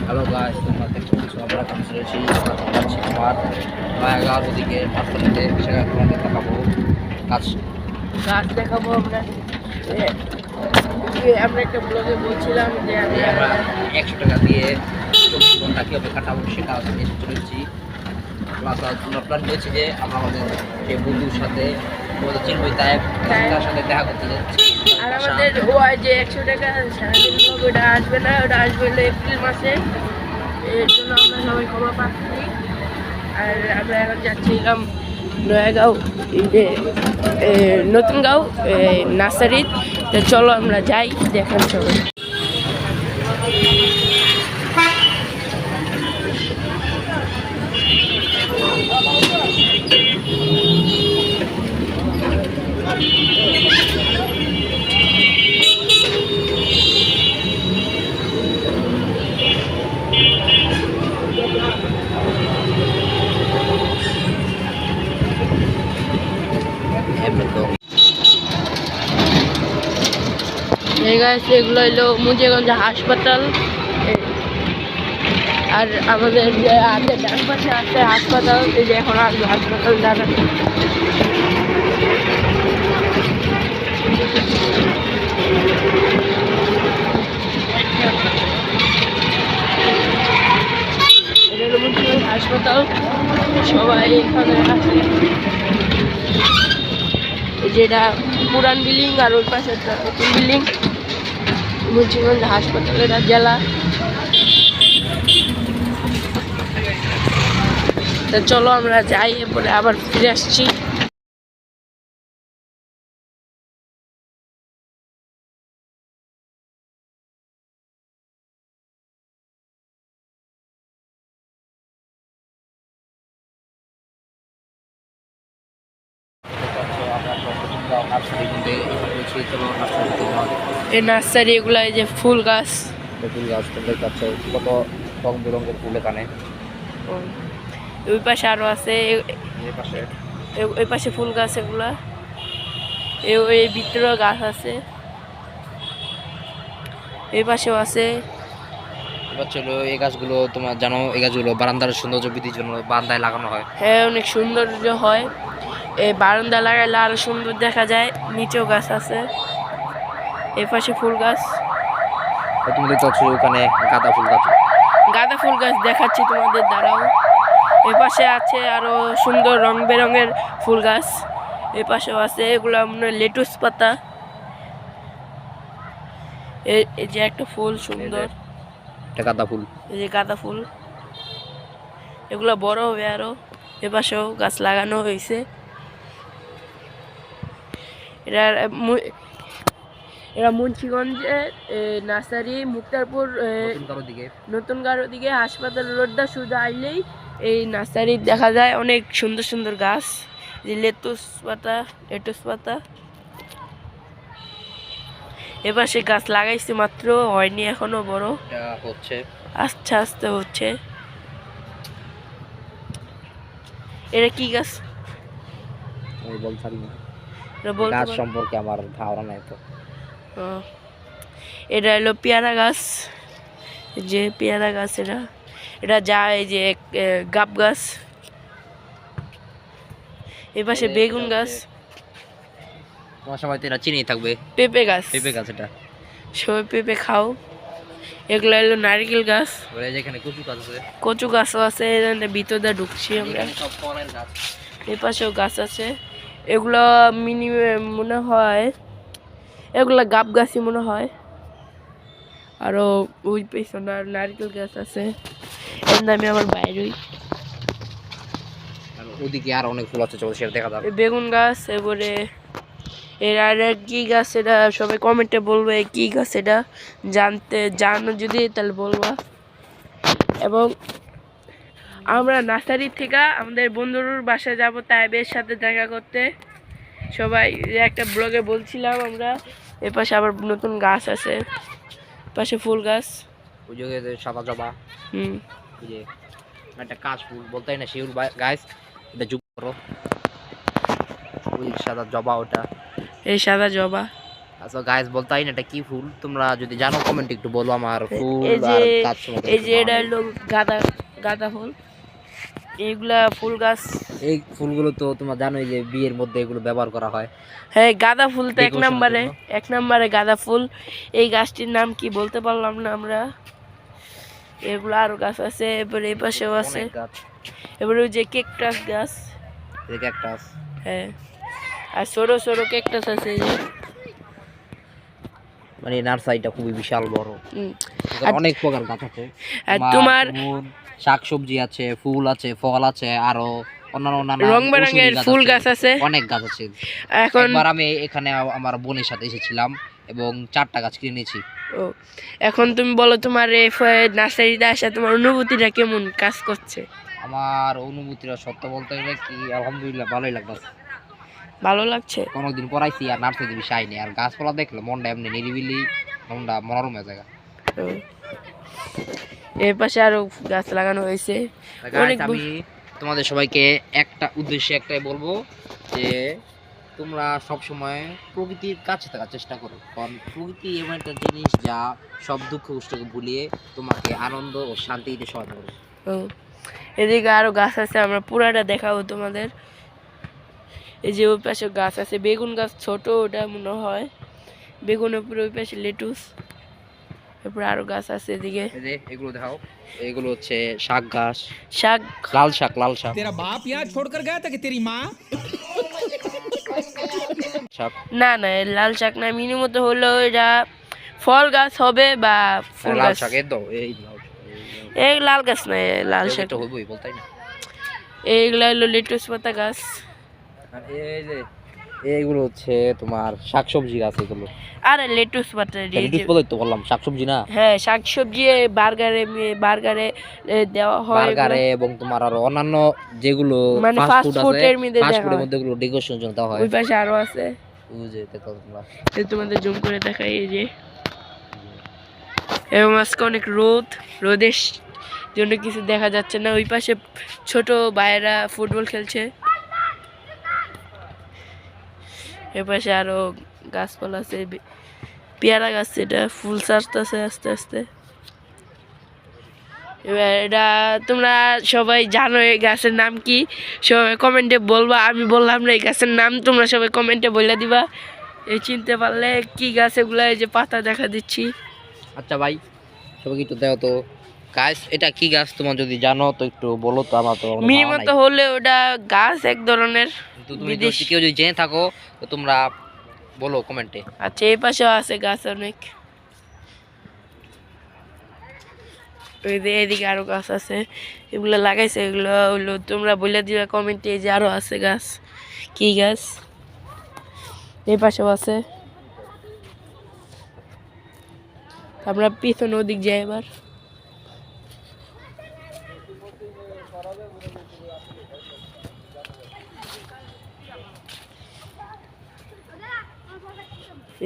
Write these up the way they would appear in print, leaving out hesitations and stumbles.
Hello guys, তোমরা দেখতে পাচ্ছ আমরা কাজ করেছি যাচ্ছি তোমার নয়াগাঁর ওদিকে মাঝখানে সেখানে তোমাদের দেখাবো কাজ দেখাবো আমরা। আমরা একটা ব্লগে বলছিলাম যে আমরা 100 টাকা দিয়ে 24 ঘন্টা কীভাবে কাটাবো সেটা নিয়ে চলেছি। প্ল্যান করেছি যে আমরা আমাদের যে বন্ধুর সাথে আমাদের চিনবই তার সাথে দেখা করতে যাচ্ছি। আর আমাদের ওই যে 100 টাকা সারাদিন ব্লগ ওটা আসবে না, ওটা আসবে হলো এপ্রিল মাসে। এর জন্য আমরা সবাই ক্ষমা পাচ্ছি। আর আমরা এখন যাচ্ছিলাম নয়াগাঁও, এই যে নতুন গাঁও নার্সারি। তো চলো আমরা যাই, দেখেন সবাই। এগুলো হলো মুন্সিগঞ্জ হাসপাতাল। আর আমাদের যে হাতের ডান পাশে আছে হাসপাতাল, এই যে এখন আসবে হাসপাতাল যাবেন। এটা হলো মুন্সিগঞ্জ হাসপাতাল, সবাই এখানে আছে। যেটা পুরান বিল্ডিং আর ওই পাশে একটা নতুন বিল্ডিং। মুন্সিগঞ্জ হাসপাতাল এটা জেলা। তো চলো আমরা যাই, এরপরে আবার ফিরে আসছি। এই নার্সারি এগুলা, এই যে ফুল গাছ তোমরা পাচ্ছ কত রং বেরঙের ফুল এখানে। ওই পাশে আরো আছে, ওই পাশে ফুল গাছ এগুলা। এই ভিতরে গাছ আছে, এই পাশেও আছে। এবার চলো, এই গাছগুলো তোমার জানো, এই গাছগুলো বারান্দার সৌন্দর্য বৃদ্ধির জন্য বারান্দায় লাগানো হয়। হ্যাঁ, অনেক সৌন্দর্য হয়। এই বারান্দা লাগাইলে আরো সুন্দর দেখা যায়। নিচেও গাছ আছে, এই পাশে ফুল গাছ। তুমি দেখতে পাচ্ছ ওখানে গাঁদা ফুল গাছ দেখাচ্ছি তোমাদের, দাঁড়াও। এই পাশে আছে আরো সুন্দর রং বেরঙের ফুল গাছ। এই পাশেও আছে, এগুলো মনে হয় লেটুস পাতা। এই যে একটা ফুল সুন্দর, গাঁদা ফুল, এই যে গাঁদা ফুল। এগুলো বড় হবে আরো। এ পাশেও গাছ লাগানো হয়েছে। এরা মুন্সিগঞ্জে নার্সারি, মুক্তারপুর নতুন গাঁওর দিকে হাসপাতাল রোডটা শুধু আইলেই এই নার্সারি দেখা যায়। অনেক সুন্দর সুন্দর গাছ, যে লেটুস পাতা। এবার সে গাছ লাগাইছে মাত্র, হয়নি এখনো, বড় হচ্ছে, আস্তে আস্তে হচ্ছে। এটা কি গাছ গাছ সম্পর্কে আমার ধারণা নাই তো। এটা হলো পেয়ারা গাছ, যে পেয়ারা গাছ। এটা যায় যে গাব গাছ। এপাশে বেগুন গাছ। তোমার সবাই তো এটা চিনেই থাকবে, পেঁপে গাছ। এটা সবাই পেঁপে খাও। এগুলো হলো নারকেল গাছ। যেখানে কচু গাছও আছে, ভিতরে ঢুকছি আমরা। এই পাশেও গাছ আছে। এগুলো মিনিমাম মনে হয় এগুলা গাব গাছই মনে হয়। আরো ওই পেছনে নারকেল গাছ আছে। এর নামে আমার বাইরেই ওদিকে আর অনেক ফুল আছে, চলো সেটা দেখা যাবে। বেগুন গাছ। এবারে এর আর কি গাছ, এটা সবাই কমেন্টে বলবে কি গাছ এটা। জানো যদি তাহলে বলবা। এবং আমরা নার্সারি থেকে আমাদের বন্ধুর বাসায় যাব, তাইবের সাথে দেখা করতে। সবাই একটা ব্লগে বলছিলাম আমরা। এর পাশে আবার নতুন গাছ আছে, পাশে ফুল গাছ। ওই যে সাদা জবা, ওই যে একটা কাশ ফুল বলতে না, শিউর গাছ। এটা যুগ করো, ওই সাদা জবা, ওটা এই সাদা জবা। আচ্ছা গাইস বলতাই না এটা কি ফুল, তোমরা যদি জানো কমেন্ট একটু বলো। আমার ফুল এই যে আর গাছ সম্বন্ধে এই একটু যে এটা ধারণা নেই। হলো গাঁদা গাঁদা ফুল, এইগুলা ফুল গাছ। এই ফুলগুলো তো তোমরা জানোই যে বিয়ের মধ্যে এগুলো ব্যবহার করা হয় হ্যাঁ, গাঁদা ফুল তো ডেকোরেশনের জন্য। এক নম্বরে গাঁদা ফুল। এই গাছটির নাম কি বলতে পারলাম না আমরা। এগুলো আরো গাছ আছে, এবারে এই পাশেও আছে। অনেক গাছ, এবারে ওই যে কেকটাস গাছ, এই ক্যাকটাস, হ্যাঁ, আর ছোট ছোট কেকটাস আছে এই যে। মানে নার্সারিটা খুবই বিশাল বড়, হুম। এখানে অনেক প্রকার গাছ আছে। আর তোমার শাকসবজি আছে, ফুল আছে, ফল আছে, আরো অন্যান্য নানা রং বেরঙের ঔষধি ফুল গাছ আছে, অনেক গাছ আছে। এখন একবার আমি এখানে আমার বোনের সাথে এসেছিলাম এবং 4টা গাছ কিনে নিয়েছি। ও, এখন তুমি বলো তোমার এই নার্সারিতে আসা তোমার অনুভূতিটা কেমন কাজ করছে? আমার অনুভূতিটা সত্য বলতে গেলে কি আলহামদুলিল্লাহ ভালোই লাগতেছে। ভালো লাগছে। কোনোদিন পড়াইছি আর নার্সারিতে বেশি আইনি, আর গাছপালা দেখলে মনটা এমনি নিরিবিলি, মনটা মনোরম হয়ে যায়। ও, এর পাশে আরো গাছ লাগানো হয়েছে অনেক। আমি তোমাদের সবাইকে একটা উদ্দেশ্যে একটাই বলবো যে তোমরা সব সময় প্রকৃতির কাছে থাকার চেষ্টা করো, কারণ প্রকৃতি এমন একটা জিনিস যা সব দুঃখ কষ্টকে ভুলিয়ে তোমাকে আনন্দ ও শান্তি দিতে সহায়তা করবে। ও, এদিকে আরো গাছ আছে, আমরা পুরাটা দেখাবো তোমাদের। এই যে ওই পাশে গাছ আছে, বেগুন গাছ ছোট, ওটা মনে হয় বেগুনের উপরে। ওই পাশে লেটুস, তারপরে আরো গাছ আছে এদিকে। এই যে এগুলো দেখাও, এগুলো হচ্ছে শাক গাছ, শাক, লাল শাক, লাল শাক। तेरा बाप यहाँ छोड़कर गया था कि तेरी माँ? শাক না না, এ লাল শাক না, মিনিমত হলো এটা ফল গাছ হবে বা ফুল লাল গাছ। শাক এই দাও, এই লাল এই লাল গাছ না, এ লাল শাক। এটা হইবই বলতাই না। এইগুলা হলো লেটুস পাতা গাছ। আর এই যে এইগুলো হচ্ছে তোমার শাকসবজি গাছ এগুলো। আরে লেটুস পাতা, এই লেটুস যে- বলেই তো বললাম, শাকসবজি না। হ্যাঁ, শাকসবজি বার্গারে দেওয়া হয় বার্গারে এগুলা। এবং তোমার আরো অন্যান্য যেগুলো মানে ফাস্ট ফাস্ট ফুড আছে, ফুডের মধ্যে ফাস্ট দেওয়া ফুডের হয়। মধ্যে এগুলো ডেকোরেশনের জন্য দেওয়া হয়। ওই পাশে আরো আছে, ওই যে দেখো তোমরা। এই তোমাদের জুম করে দেখাই। এই যে, এবং আজকে অনেক রোদের জন্য কিছু দেখা যাচ্ছে না। ওই পাশে ছোট ভাইয়েরা ফুটবল খেলছে। এ পাশে আরো গাছপালা আছে, পেয়ারা গাছ, এটা ফুল ছাড়তেছে আস্তে আস্তে। এবার এটা তোমরা সবাই জানো এই গাছের নাম কি, সবাই কমেন্টে বলবা। আমি বললাম না এই গাছের নাম, তোমরা সবাই কমেন্টে বলে দিবা এই চিনতে পারলে কি গাছ এগুলা। এই যে পাতা দেখা দিচ্ছি। আচ্ছা ভাই, সবাইকে একটু দেখো তো গাছ, এটা কি গাছ তোমার যদি জানো তো একটু বলো তো, আমার তো কোনো ধারণা মিনিমত নাই। হলে ওটা গাছ এক ধরনের কিন্তু তুমি বিদেশ। যদি কেউ যদি জেনে থাকো তো তোমরা বলো কমেন্টে। আচ্ছা, এই পাশেও আছে গাছ অনেক। ওই যে এদিকে আরো গাছ আছে, এগুলো লাগাইছে। এগুলো হলো তোমরা বলে দিবে কমেন্টে। এই যে আরো আছে গাছ, কি গাছ। এই পাশেও আছে। আমরা পিছনে ওদিক যাই এবার।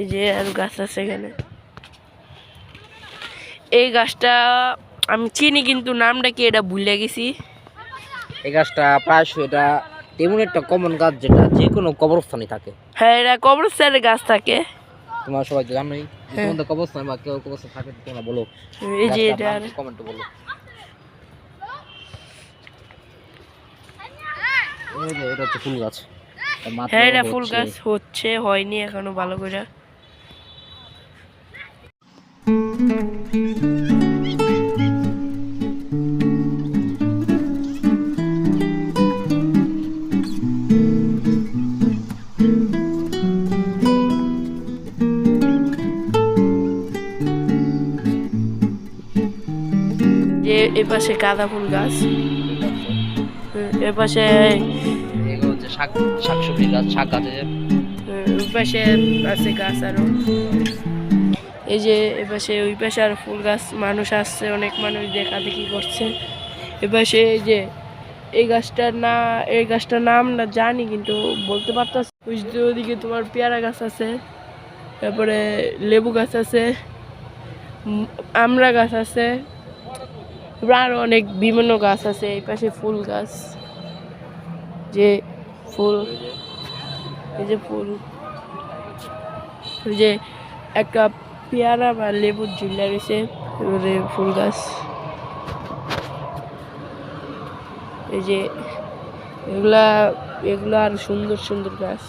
এই যে আরো গাছ আছে এখানে। এই গাছটা আমি চিনি কিন্তু নামটা কি এটা ভুলে গেছি। এই গাছটা প্রায় এটা তেমন একটা কমন গাছ যেটা যে কোনো কবরস্থানে থাকে। হ্যাঁ, এটা কবরস্থানের গাছ থাকে। তোমরা সবাই তো জানোই, হ্যাঁ। তোমাদের কবরস্থান বা কেউ কবরস্থান থাকে তো তোমরা বলো, এই যে এটা কমেন্টে বলো। এই যে এটা হচ্ছে ফুল গাছ। মাত্র হ্যাঁ, এটা ফুল হচ্ছে। গাছ হচ্ছে, হয়নি এখনো ভালো করে। যে এ পাশে গাঁদা ফুল গাছ, এ পাশে এগুলো হচ্ছে শাকসবজি গাছ, শাক গাছ। ওই পাশে আছে গাছ আরো। এই যে এ পাশে, ওই পাশে আর ফুল গাছ। মানুষ আসছে, অনেক মানুষ দেখা দেখি করছে। এ পাশে এই যে এই গাছটার নাম না জানি কিন্তু বলতে পারতাছি। ওইদিকে তোমার পেয়ারা গাছ আছে, তারপরে লেবু গাছ আছে, আমড়া গাছ আছে, আরো অনেক বিভিন্ন গাছ আছে। এই পাশে ফুল গাছ, যে ফুল, এই যে ফুল। ওই যে একটা পেয়ারা বা লেবুর ঝুলা রয়েছে এবারে ফুল গাছ। এই যে এগুলা এগুলা আর সুন্দর সুন্দর গাছ,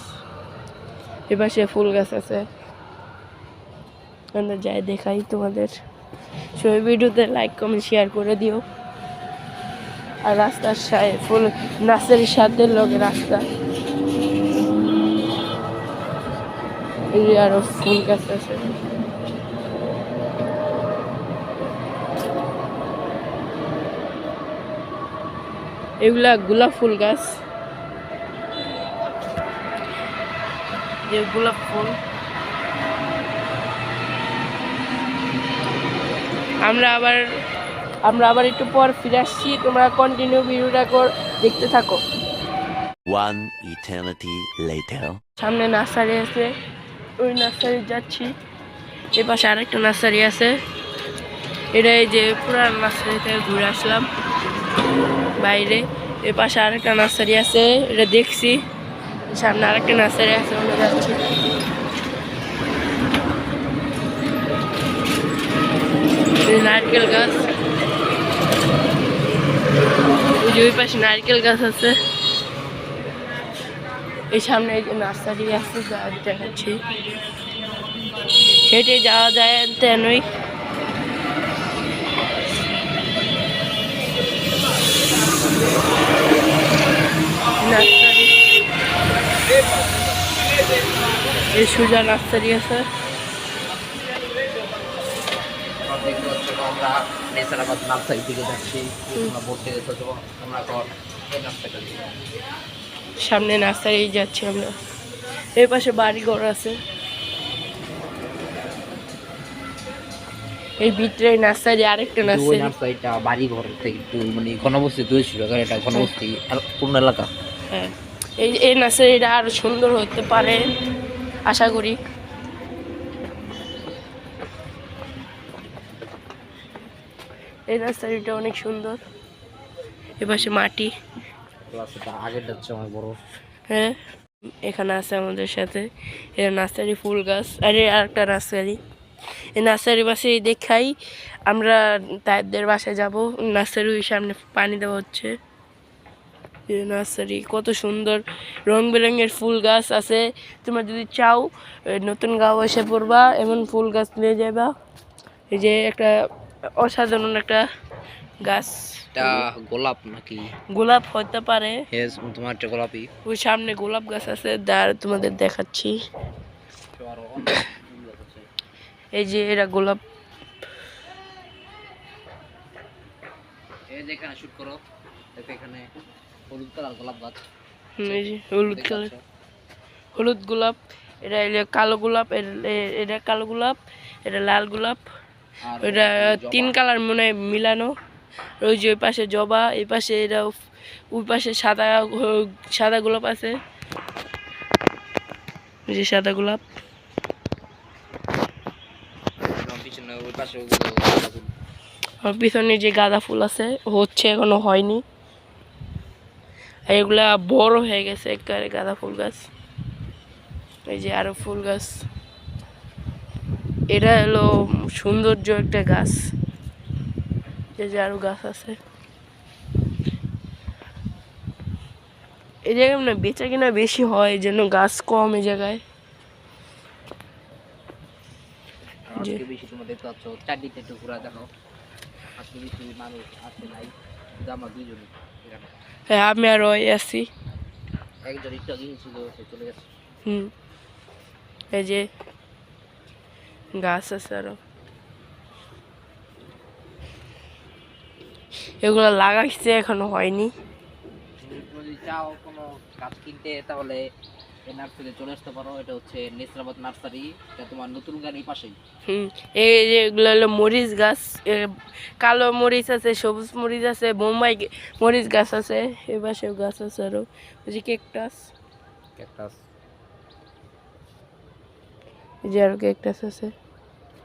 এপাশে ফুল গাছ আছে, আমরা যাই দেখাই তোমাদের। সবাই ভিডিওতে লাইক কমেন্ট শেয়ার করে দিও। আর রাস্তার সাথে ফুল নার্সারির সাথে লগে রাস্তা, এই যে আরো ফুল গাছ আছে। এগুলা গোলাপ ফুল গাছ, যে গোলাপ ফুল। আমরা আবার একটু পর ফিরে আসছি, তোমরা কন্টিনিউ ভিডিওটা দেখতে থাকো। One eternity later. সামনে নার্সারি আছে, ওই নার্সারি যাচ্ছি। এ পাশে আরেকটা নার্সারি আছে, এটা এই যে পুরান নার্সারি থেকে ঘুরে আসলাম বাইরে। এ পাশে আরেকটা নার্সারি আছে, এটা দেখছি। সামনে আরেকটা নার্সারি আছে, ওখানে যাচ্ছি। নারকেল গাছ, ওই যে ওই পাশে নারকেল গাছ আছে। এই সামনে এই যে নার্সারি আছে, যা দেখাচ্ছি হেঁটে যাওয়া যায় তেনই। নার্সারি, এই সোজা নার্সারি আছে। দেখতে পাচ্ছ আমরা নেসারাবাদ নার্সারি দিকে যাচ্ছি। তোমরা বোর্ড থেকে দেখছো, তোমরা এখন এই নার্সারিটা দিকে। সামনে নার্সারি যাচ্ছি আমরা, এই পাশে বাড়ি ঘর আছে। এই ভিতরে নার্সারি, আরেকটা ওই নার্সারি। নার্সারিটা বাড়ি ঘর থেকে একটু মানে ঘনবস্তি তৈরি ছিল, কারণ এটা ঘনবস্তি পূর্ণ এলাকা। হ্যাঁ, এই নার্সারিটা আরো সুন্দর হতে পারে আশা করি। এই নার্সারিটা অনেক সুন্দর। এপাশে মাটি, আগের যাচ্ছে অনেক বড়। হ্যাঁ এখানে আছে আমাদের সাথে। এটা নার্সারি ফুল গাছ, আরে আরেকটা নার্সারি। এই নার্সারি পাশে দেখাই আমরা তাদের বাসায় যাব। নার্সারির সামনে পানি দেওয়া হচ্ছে। এই নার্সারি কত সুন্দর, রং বেরঙের ফুল গাছ আছে। তোমরা যদি চাও নতুন গাঁও এসে পড়বা, এমন ফুল গাছ নিয়ে যাবা। এই যে একটা অসাধারণ একটা গাছ, এটা গোলাপ নাকি গোলাপ হতে পারে। হেজ তোমার একটা গোলাপি। ওই সামনে গোলাপ গাছ আছে, তোমাদের দেখাচ্ছি। এই যে এরা গোলাপ, এই যে এখানে শুট করো, দেখো এখানে হলুদ কালার গোলাপ গাছ। এই যে হলুদ কালার, হলুদ গোলাপ। এটা কালো গোলাপ, এটা কালো গোলাপ, এটা লাল গোলাপ, ওইটা তিন কালার মনে হয় মিলানো। ওই যে ওই পাশে জবা, এই পাশে এটা, ওই পাশে সাদা গোলাপ আছে, ওই যে সাদা গোলাপ। আর পিছনে যে গাঁদা ফুল আছে, হচ্ছে এখনো হয়নি, এগুলা বড় হয়ে গেছে একবারে গাঁদা ফুল গাছ। এই যে আরো ফুল গাছ, এটা হলো সৌন্দর্য একটা গাছ। এই যে আরো গাছ আছে। এই জায়গায় মানে বেচা কিনা বেশি হয়, যেন গাছ কম এই জায়গায়। আজকে বেশি তোমরা দেখতে পাচ্ছ, চারদিকটা একটু ঘুরা দেখো, আজকে বেশি মানুষ আসে নাই, শুধু আমরা দুইজনই এখানে। হ্যাঁ আমি আর ওই আছি। একজন একটু আগে ছিল, সে চলে গেছে। এই যে গাছ আছে আরো, এগুলো লাগাইছে এখনো হয়নি। তুমি যদি চাও কোনো গাছ কিনতে, তাহলে এই নার্সারিতে চলে আসতে পারো। এটা হচ্ছে নেসরাবাদ নার্সারি, এটা তোমার নতুন গাড়ির পাশেই। এই যে এগুলো হলো মরিচ গাছ, কালো মরিচ আছে, সবুজ মরিচ আছে, বোম্বাই মরিচ গাছ আছে, এই পাশেও গাছ আছে আরো। ওই যে ক্যাকটাস, এই যে আরো ক্যাকটাস আছে।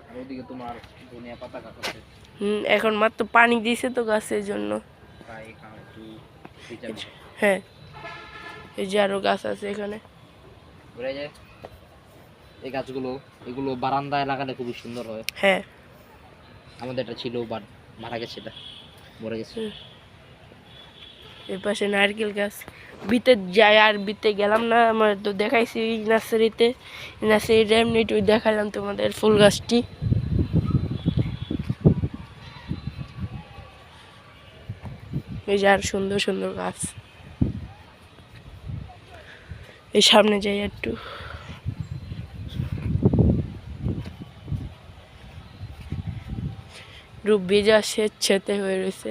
আর ওদিকে তোমার ধনিয়া পাতা গাছ আছে। এখন মাত্র পানি দিয়েছে তো গাছের জন্য। তাই এখানে একটু ভিটামিন। হ্যাঁ এই যে আরো গাছ আছে এখানে। ঘুরে যায়। এই গাছগুলো এগুলো বারান্দায় লাগালে খুবই সুন্দর হয়। হ্যাঁ আমাদের এটা ছিল বাট মারা গেছে, এটা মরে গেছে। এর পাশে নারকেল গাছ। বিতে যাই আর বিতে গেলাম না, আমার তো দেখাইছি নার্সারিতে, নার্সারিটা এমনি একটু দেখালাম তোমাদের ফুল গাছটি। এই যে আর সুন্দর সুন্দর গাছ। এই সামনে যাই একটু, রূপ ভেজা স্বেচ্ছাতে হয়ে রয়েছে।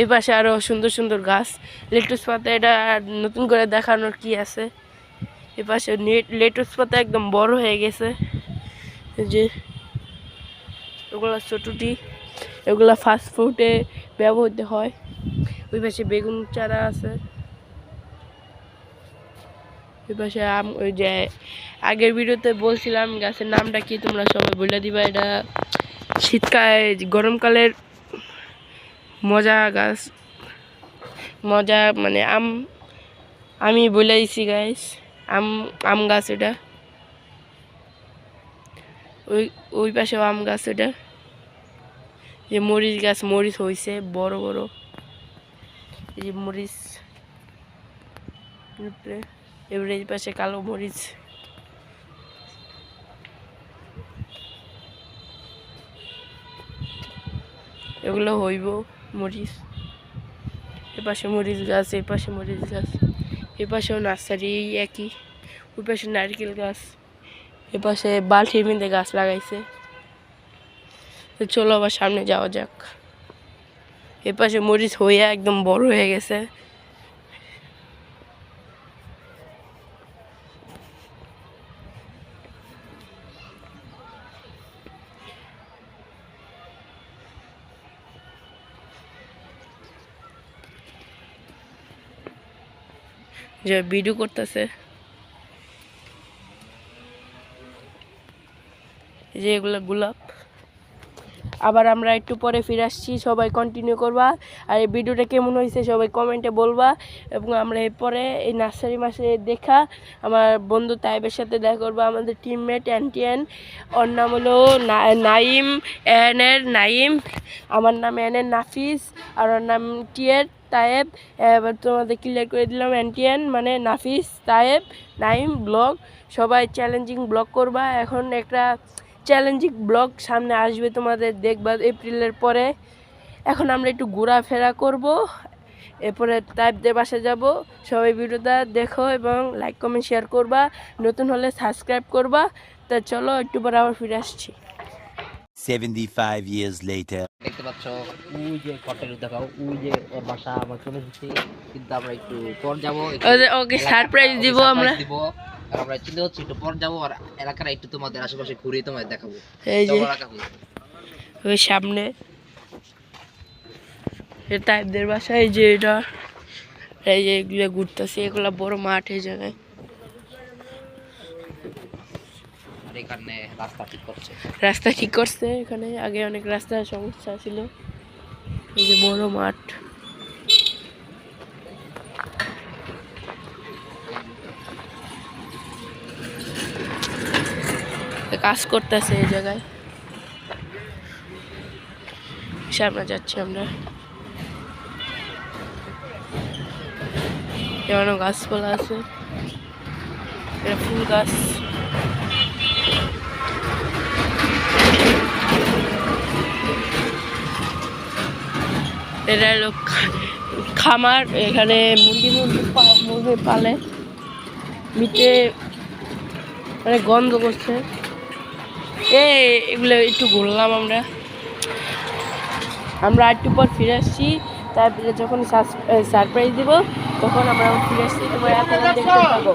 এই পাশে আরো সুন্দর সুন্দর গাছ, লেটুস পাতা, এটা নতুন করে দেখানোর কি আছে। এই পাশে লেটুস পাতা একদম বড় হয়ে গেছে, এই যে ওগুলা ছোটটি, এগুলা ফাস্ট ফুডে ব্যবহৃত হয়। ওই পাশে বেগুন চারা আছে। ওই পাশে আম, ওই যে আগের ভিডিওতে বলছিলাম গাছের নামটা কি তোমরা সবাই বলে দিবা। এটা শীতকালে গরমকালের মজা গাছ, মজা মানে আম, আমি বলে দিছি গাইস, আম গাছ এটা। ওই ওই পাশেও আম গাছ এটা। যে মরিচ গাছ, মরিচ হয়েছে বড় বড়, এই যে মরিচ, এবারে এই পাশে কালো মরিচ। এগুলো হইব মরিচ। এপাশে মরিচ গাছ, এই পাশে মরিচ গাছ, এ পাশেও নার্সারি একই। ওই পাশে নারকেল গাছ, এ পাশে বালতির মধ্যে গাছ লাগাইছে। তো চলো আবার সামনে যাওয়া যাক। এ পাশে মরিচ হয়ে একদম বড় হয়ে গেছে। যে ভিডিও করতেছে, যে এগুলো গোলাপ। আবার আমরা একটু পরে ফিরে আসছি, সবাই কন্টিনিউ করবা। আর এই ভিডিওটা কেমন হয়েছে সবাই কমেন্টে বলবা। এবং আমরা এরপরে এই নার্সারি মাসে দেখা আমার বন্ধু তাইবের সাথে দেখা করবো, আমাদের টিমমেট এনটিএন। ওর নাম হলো নাইম, এনের নাইম, আমার নাম এনের নাফিস, আর ওর নাম টিয়ের তায়েব। এবার তোমাদের ক্লিয়ার করে দিলাম, এনটিএন মানে নাফিস, তায়েব, নাইম ব্লগ। সবাই চ্যালেঞ্জিং ব্লগ করবা। এখন একটা চ্যালেঞ্জিং ব্লগ সামনে আসবে তোমাদের, দেখবা এপ্রিলের পরে। এখন আমরা একটু ঘোরাফেরা করব, এরপরে তাইবদের বাসা যাব। সবাই ভিডিওটা দেখো এবং লাইক কমেন্ট শেয়ার করবা, নতুন হলে সাবস্ক্রাইব করবা। তা চলো একটু পরে আবার ফিরে আসছি। 75 years later. দেখতে পাচ্ছ ওই যে কটের দেখাও, ওই যে ওর বাসা আমরা চলে এসেছি, কিন্তু আমরা একটু পর যাবো। ওকে সারপ্রাইজ দিব আমরা। আমরা চিন্তা হচ্ছে একটু পর যাবো, আর এলাকাটা একটু তোমাদের আশেপাশে ঘুরে তোমাদের দেখাবো। এই যে চলো রাখাবো। ওই সামনে তাইবদের বাসা, এই যে এটা, এই যে এগুলো ঘুরতেছে, এগুলো বড় মাঠ এই জায়গায়। আর এখানে রাস্তা ঠিক করছে, রাস্তা ঠিক করছে এখানে, আগে অনেক রাস্তার সমস্যা ছিল। এই যে বড় মাঠ, কাজ করতেছে এই জায়গায়। সামনে যাচ্ছি আমরা, এখানে গাছপালা আছে, এটা ফুল গাছ। এটা হলো খামার, এখানে মুরগি পালে। মিটে মানে গন্ধ করছে। এগুলো একটু ঘুরলাম আমরা একটু পর ফিরে আসছি। তারপরে যখন সারপ্রাইজ দিব তখন আমরা ফিরে আসছি, তোমরা এখন দেখতে পাবো।